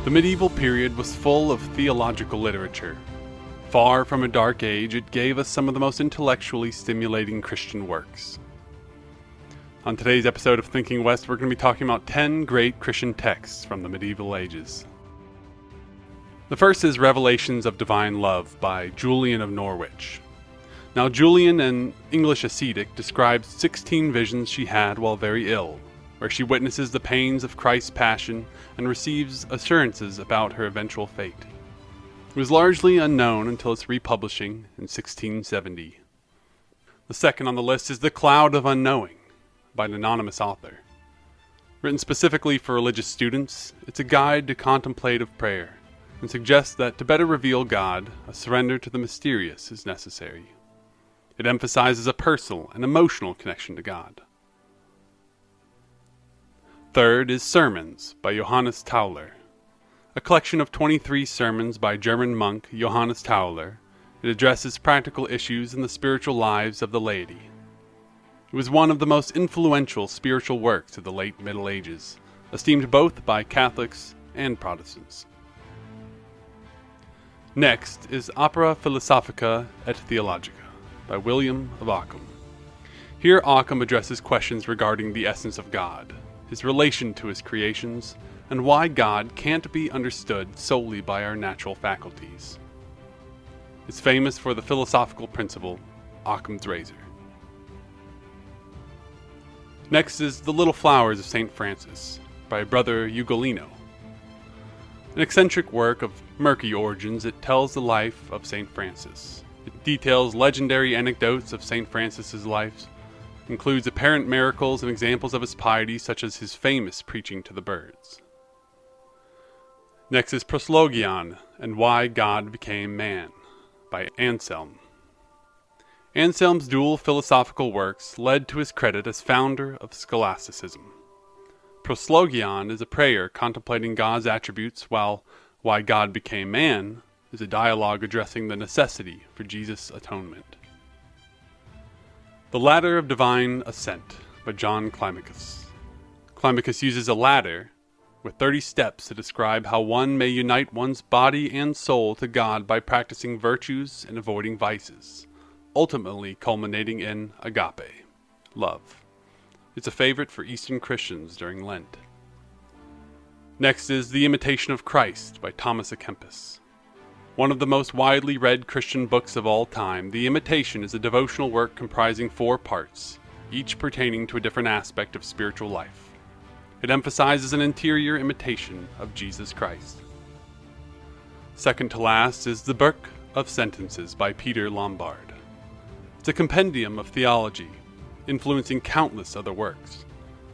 The medieval period was full of theological literature. Far from a dark age, it gave us some of the most intellectually stimulating Christian works. On today's episode of Thinking West, we're going to be talking about 10 great Christian texts from the medieval ages. The first is Revelations of Divine Love by Julian of Norwich. Now, Julian, an English ascetic, describes 16 visions she had while very ill, where she witnesses the pains of Christ's passion and receives assurances about her eventual fate. It was largely unknown until its republishing in 1670. The second on the list is The Cloud of Unknowing by an anonymous author. Written specifically for religious students, it's a guide to contemplative prayer and suggests that to better reveal God, a surrender to the mysterious is necessary. It emphasizes a personal and emotional connection to God. Third is Sermons by Johannes Tauler. A collection of 23 sermons by German monk Johannes Tauler. It addresses practical issues in the spiritual lives of the laity. It was one of the most influential spiritual works of the late Middle Ages, esteemed both by Catholics and Protestants. Next is Opera Philosophica et Theologica by William of Ockham. Here Ockham addresses questions regarding the essence of God, his relation to his creations, and why God can't be understood solely by our natural faculties. It's famous for the philosophical principle, Occam's razor. Next is The Little Flowers of St. Francis by Brother Ugolino. An eccentric work of murky origins, it tells the life of St. Francis. It details legendary anecdotes of St. Francis's life, includes apparent miracles and examples of his piety, such as his famous preaching to the birds. Next is Proslogion and Why God Became Man by Anselm. Anselm's dual philosophical works led to his credit as founder of scholasticism. Proslogion is a prayer contemplating God's attributes, while Why God Became Man is a dialogue addressing the necessity for Jesus' atonement. The Ladder of Divine Ascent by John Climacus. Climacus uses a ladder with 30 steps to describe how one may unite one's body and soul to God by practicing virtues and avoiding vices, ultimately culminating in agape, love. It's a favorite for Eastern Christians during Lent. Next is The Imitation of Christ by Thomas à Kempis. One of the most widely read Christian books of all time, The Imitation is a devotional work comprising 4 parts, each pertaining to a different aspect of spiritual life. It emphasizes an interior imitation of Jesus Christ. Second to last is The Book of Sentences by Peter Lombard. It's a compendium of theology, influencing countless other works.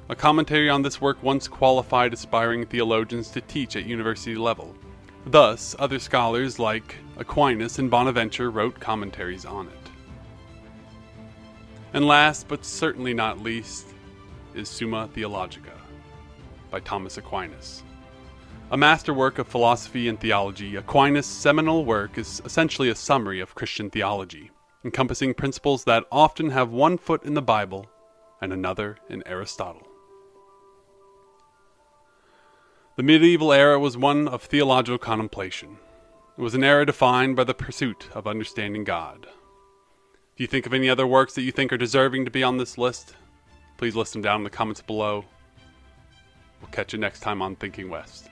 A commentary on this work once qualified aspiring theologians to teach at university level. Thus, other scholars like Aquinas and Bonaventure wrote commentaries on it. And last, but certainly not least, is Summa Theologica by Thomas Aquinas. A masterwork of philosophy and theology, Aquinas' seminal work is essentially a summary of Christian theology, encompassing principles that often have one foot in the Bible and another in Aristotle. The medieval era was one of theological contemplation. It was an era defined by the pursuit of understanding God. If you think of any other works that you think are deserving to be on this list, please list them down in the comments below. We'll catch you next time on Thinking West.